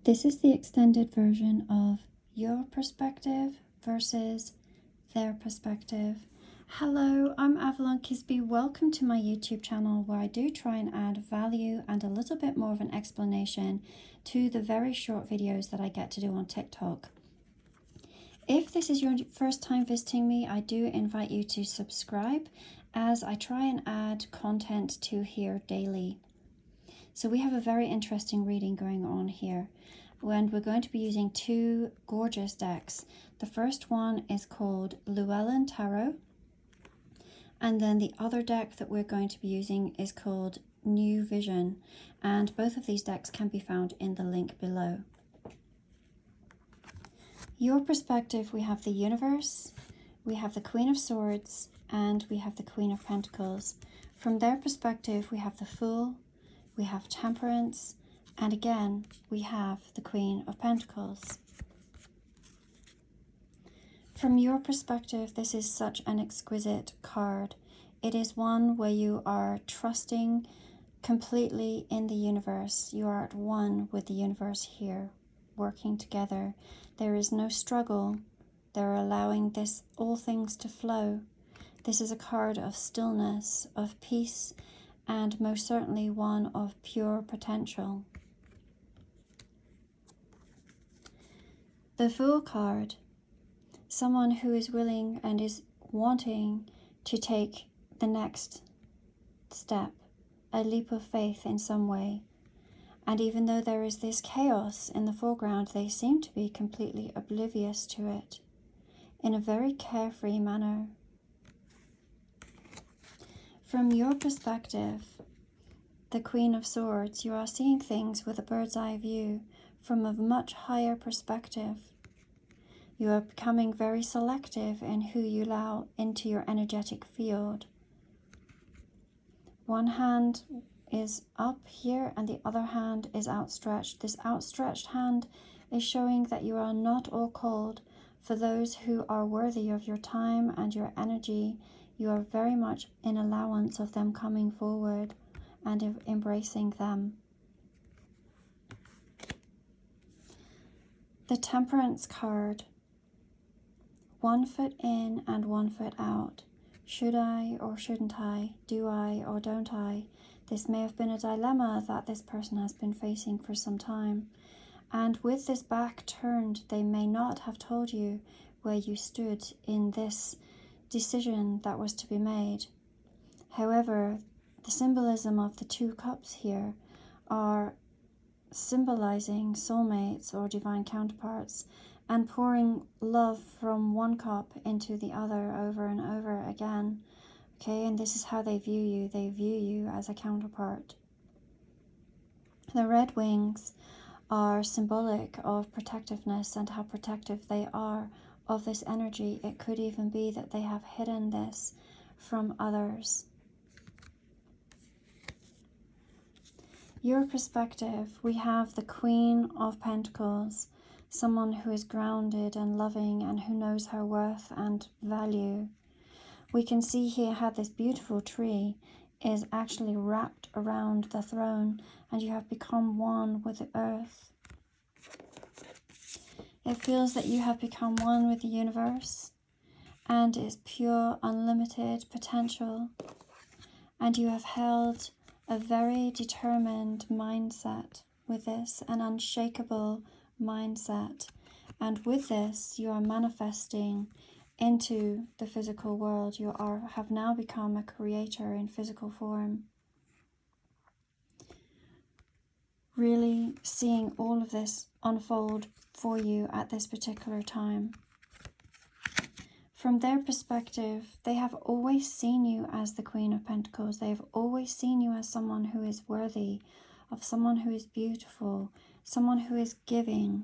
This is the extended version of your perspective versus their perspective. Hello, I'm Avalon Kisby. Welcome to my YouTube channel where I do try and add value and a little bit more of an explanation to the very short videos that I get to do on TikTok. If this is your first time visiting me, I do invite you to subscribe as I try and add content to here daily. So we have a very interesting reading going on here, and we're going to be using two gorgeous decks. The first one is called Llewellyn Tarot, and then the other deck that we're going to be using is called New Vision, and both of these decks can be found in the link below. Your perspective, we have the Universe, we have the Queen of Swords, and we have the Queen of Pentacles. From their perspective, we have the Fool, we have Temperance, and again, we have the Queen of Pentacles. From your perspective, this is such an exquisite card. It is one where you are trusting completely in the universe. You are at one with the universe here, working together. There is no struggle. They're allowing all things to flow. This is a card of stillness, of peace, and most certainly one of pure potential. The Fool card, someone who is willing and is wanting to take the next step, a leap of faith in some way. And even though there is this chaos in the foreground, they seem to be completely oblivious to it in a very carefree manner. From your perspective, the Queen of Swords, you are seeing things with a bird's eye view from a much higher perspective. You are becoming very selective in who you allow into your energetic field. One hand is up here and the other hand is outstretched. This outstretched hand is showing that you are not all cold. For those who are worthy of your time and your energy, you are very much in allowance of them coming forward and embracing them. The Temperance card, 1 foot in and 1 foot out. Should I or shouldn't I? Do I or don't I? This may have been a dilemma that this person has been facing for some time. And with this back turned, they may not have told you where you stood in this decision that was to be made. However, the symbolism of the 2 cups here are symbolizing soulmates or divine counterparts and pouring love from one cup into the other over and over again. Okay, and this is how they view you. They view you as a counterpart. The red wings are symbolic of protectiveness and how protective they are of this energy. It could even be that they have hidden this from others. Your perspective, we have the Queen of Pentacles, someone who is grounded and loving and who knows her worth and value. We can see here how this beautiful tree is actually wrapped around the throne and you have become one with the earth. It feels that you have become one with the universe and its pure, unlimited potential. And you have held a very determined mindset with this, an unshakable mindset. And with this, you are manifesting into the physical world. You have now become a creator in physical form. Really seeing all of this unfold for you at this particular time. From their perspective, they have always seen you as the Queen of Pentacles. They have always seen you as someone who is worthy, of someone who is beautiful, someone who is giving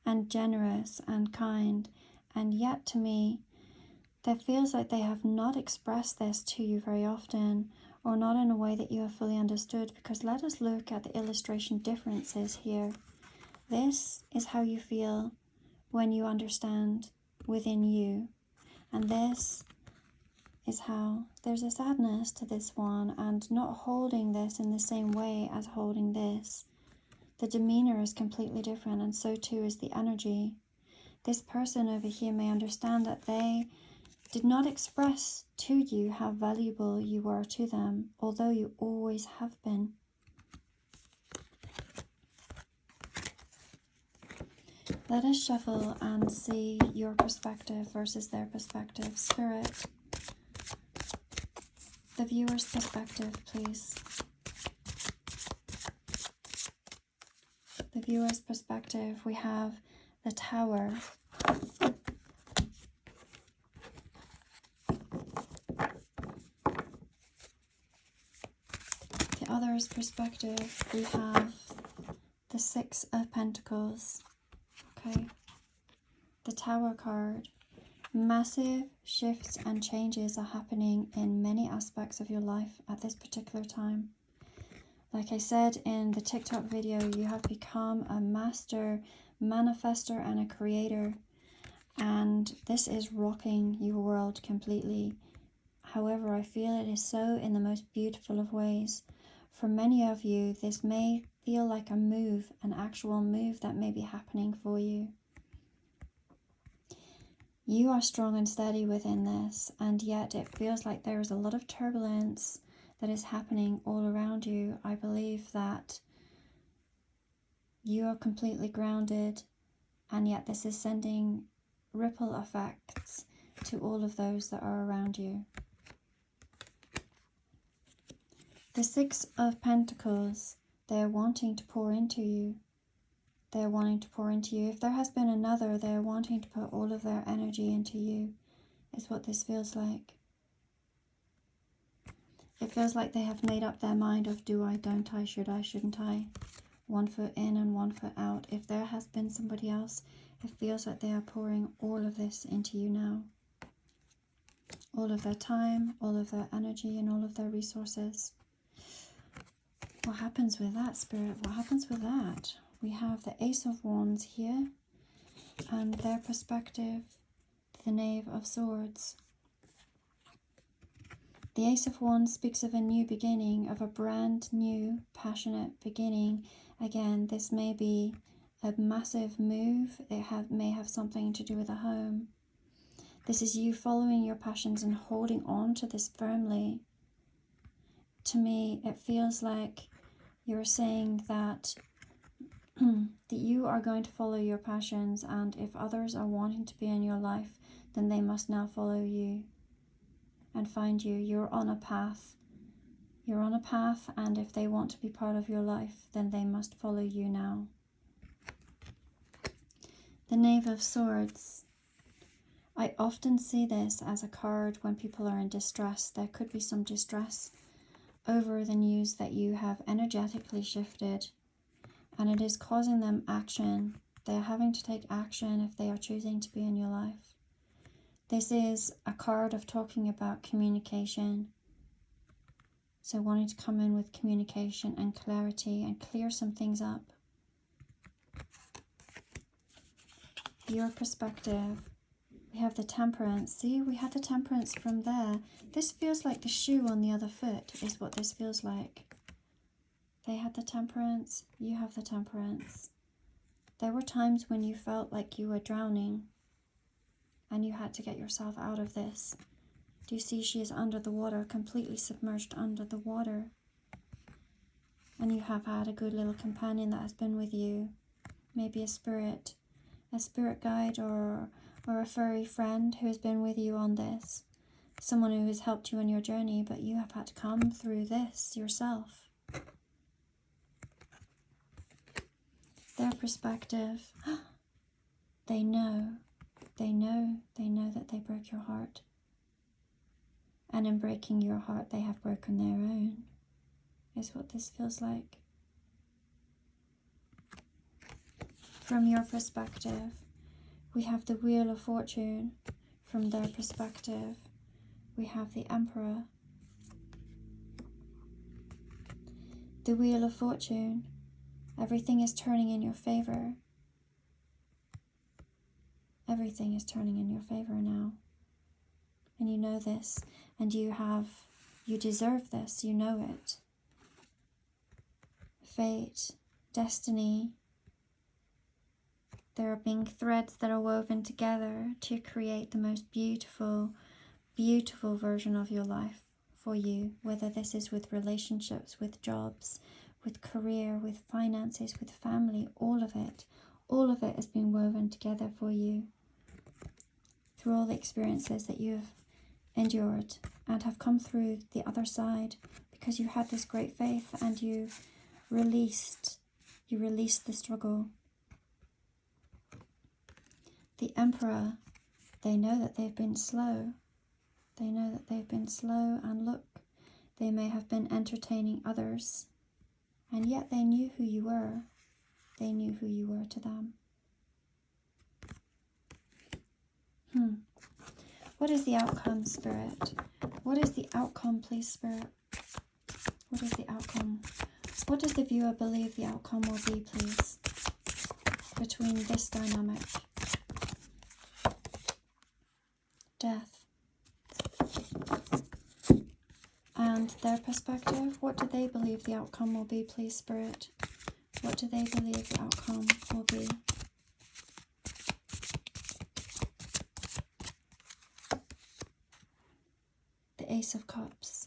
and generous and kind. And yet to me, that feels like they have not expressed this to you very often, or not in a way that you have fully understood, because let us look at the illustration differences here. This is how you feel when you understand within you. And this is how there's a sadness to this one, and not holding this in the same way as holding this. The demeanor is completely different, and so too is the energy. This person over here may understand that they did not express to you how valuable you were to them, although you always have been. Let us shuffle and see your perspective versus their perspective. Spirit, the viewer's perspective, please. The viewer's perspective, we have the Tower. The other's perspective, we have the Six of Pentacles. Okay. The Tower card. Massive shifts and changes are happening in many aspects of your life at this particular time. Like I said in the TikTok video, you have become a master manifester and a creator, and this is rocking your world completely. However, I feel it is so in the most beautiful of ways. For many of you, this may feel like a move, an actual move that may be happening for you. You are strong and steady within this, and yet it feels like there is a lot of turbulence that is happening all around you. I believe that you are completely grounded, and yet this is sending ripple effects to all of those that are around you. The Six of Pentacles, they are wanting to pour into you. They are wanting to pour into you. If there has been another, they are wanting to put all of their energy into you, is what this feels like. It feels like they have made up their mind of do I, don't I, should I, shouldn't I? One foot in and one foot out. If there has been somebody else, it feels like they are pouring all of this into you now. All of their time, all of their energy, and all of their resources. What happens with that, Spirit? What happens with that? We have the Ace of Wands here, and their perspective, the Knave of Swords. The Ace of Wands speaks of a new beginning, of a brand new, passionate beginning. Again, this may be a massive move. It may have something to do with a home. This is you following your passions and holding on to this firmly. To me, it feels like you're saying that, that you are going to follow your passions, and if others are wanting to be in your life, then they must now follow you and find you. You're on a path. You're on a path, and if they want to be part of your life, then they must follow you now. The Knave of Swords. I often see this as a card when people are in distress. There could be some distress over the news that you have energetically shifted, and it is causing them action. They're having to take action if they are choosing to be in your life. This is a card of talking about communication. So wanting to come in with communication and clarity and clear some things up. Your perspective. We have the Temperance. See, we had the Temperance from there. This feels like the shoe on the other foot is what this feels like. They had the Temperance. You have the Temperance. There were times when you felt like you were drowning and you had to get yourself out of this. Do you see she is under the water, completely submerged under the water? And you have had a good little companion that has been with you. Maybe a spirit guide or a furry friend who has been with you on this. Someone who has helped you on your journey, but you have had to come through this yourself. Their perspective. They know that they broke your heart. And in breaking your heart, they have broken their own, is what this feels like. From your perspective, we have the Wheel of Fortune. From their perspective, we have the Emperor. The Wheel of Fortune. Everything is turning in your favor. Everything is turning in your favor now. And you know this, and you deserve this, you know it. Fate, destiny. There are being threads that are woven together to create the most beautiful, beautiful version of your life for you, whether this is with relationships, with jobs, with career, with finances, with family, all of it has been woven together for you through all the experiences that you've endured and have come through the other side because you had this great faith and you released the struggle. The Emperor, they know that they've been slow. They know that they've been slow, and look, they may have been entertaining others, and yet they knew who you were. They knew who you were to them. What is the outcome, Spirit? What is the outcome, please, Spirit? What is the outcome? What does the viewer believe the outcome will be, please, between this dynamic? Death. And their perspective, what do they believe the outcome will be, please, Spirit? What do they believe the outcome will be? The Ace of Cups.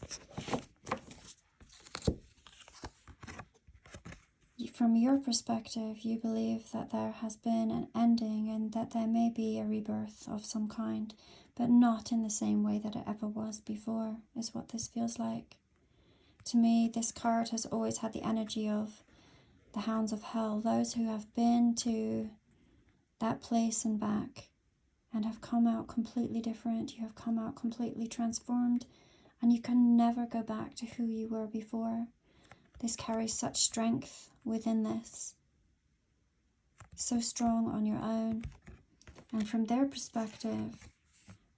From your perspective, you believe that there has been an ending and that there may be a rebirth of some kind, but not in the same way that it ever was before, is what this feels like. To me, this card has always had the energy of the hounds of hell, those who have been to that place and back and have come out completely different. You have come out completely transformed, and you can never go back to who you were before. This carries such strength within this. So strong on your own. And from their perspective,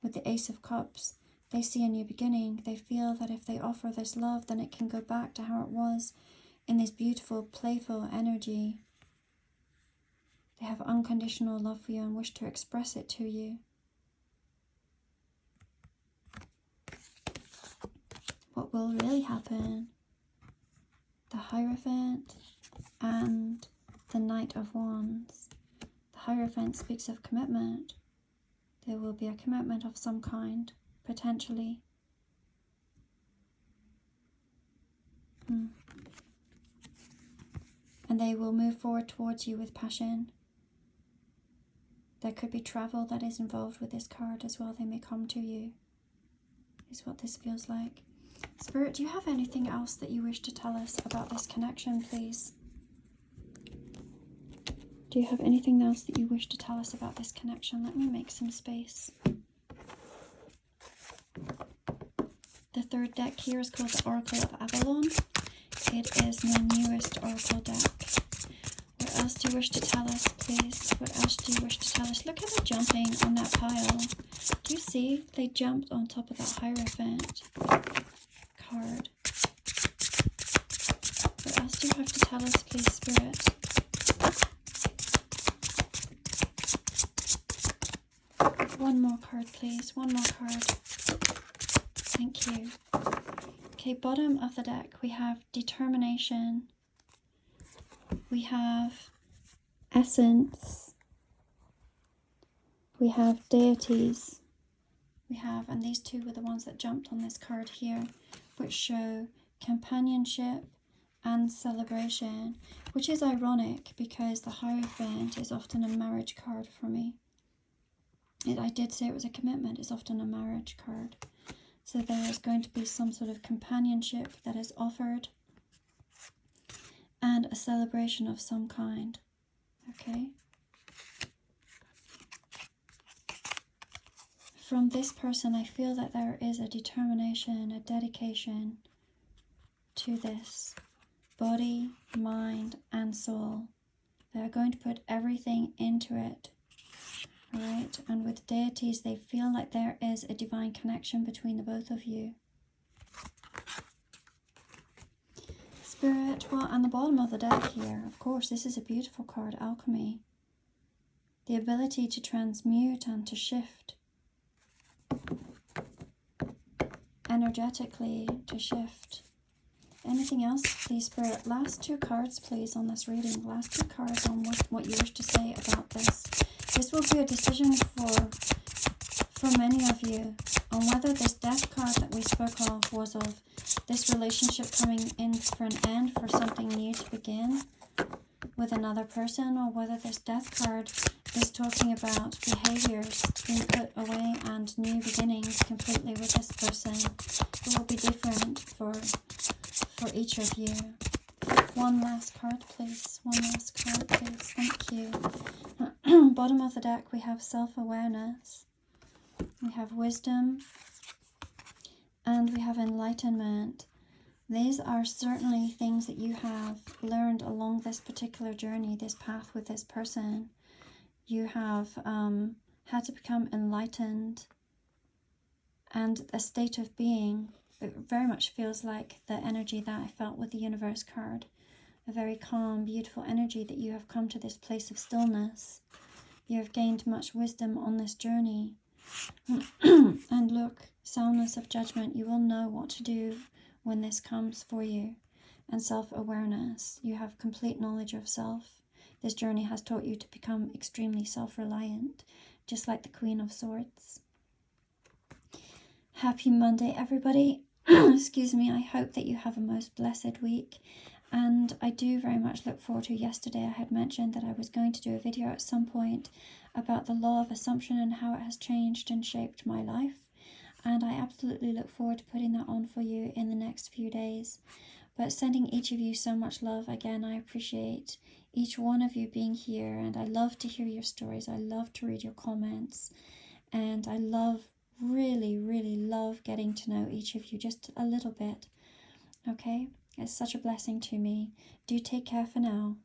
with the Ace of Cups, they see a new beginning. They feel that if they offer this love, then it can go back to how it was in this beautiful, playful energy. They have unconditional love for you and wish to express it to you. What will really happen? The Hierophant and the Knight of Wands. The Hierophant speaks of commitment. There will be a commitment of some kind, potentially. And they will move forward towards you with passion. There could be travel that is involved with this card as well. They may come to you, is what this feels like. Spirit, do you have anything else that you wish to tell us about this connection, please? Do you have anything else that you wish to tell us about this connection? Let me make some space. The third deck here is called the Oracle of Avalon. It is my newest Oracle deck. What else do you wish to tell us, please? What else do you wish to tell us? Look at them jumping on that pile. Do you see? They jumped on top of that Hierophant card. What else do you have to tell us, please, Spirit? One more card, please. One more card. Thank you. Okay, bottom of the deck, we have Determination. We have Essence. We have Deities. We have, and these two were the ones that jumped on this card here, which show companionship and celebration, which is ironic because the Hierophant is often a marriage card for me. I did say it was a commitment. It's often a marriage card. So there is going to be some sort of companionship that is offered and a celebration of some kind. Okay? From this person, I feel that there is a determination, a dedication to this. Body, mind, and soul. They are going to put everything into it. Alright, and with Deities, they feel like there is a divine connection between the both of you. Spirit, well, and the bottom of the deck here, of course, this is a beautiful card, Alchemy. The ability to transmute and to shift. Energetically, to shift. Anything else, please, Spirit? Last 2 cards, please, on this reading. Last 2 cards on what you wish to say about this. This will be a decision for many of you on whether this death card that we spoke of was of this relationship coming in for an end, for something new to begin with another person, or whether this death card is talking about behaviors being put away and new beginnings completely with this person. It will be different for each of you. One last card, please. One last card, please. Thank you. Bottom of the deck, we have self-awareness. We have wisdom. And we have enlightenment. These are certainly things that you have learned along this particular journey, this path with this person. You have had to become enlightened, and a state of being. It very much feels like the energy that I felt with the Universe card. A very calm, beautiful energy that you have come to this place of stillness. You have gained much wisdom on this journey. And look, soundness of judgment. You will know what to do when this comes for you. And self-awareness. You have complete knowledge of self. This journey has taught you to become extremely self-reliant, just like the Queen of Swords. Happy Monday, everybody. Excuse me. I hope that you have a most blessed week. And I do very much look forward to yesterday. I had mentioned that I was going to do a video at some point about the law of assumption and how it has changed and shaped my life. And I absolutely look forward to putting that on for you in the next few days. But sending each of you so much love. Again, I appreciate each one of you being here. And I love to hear your stories. I love to read your comments. And I really, really love getting to know each of you just a little bit. Okay? It's such a blessing to me. Do take care for now.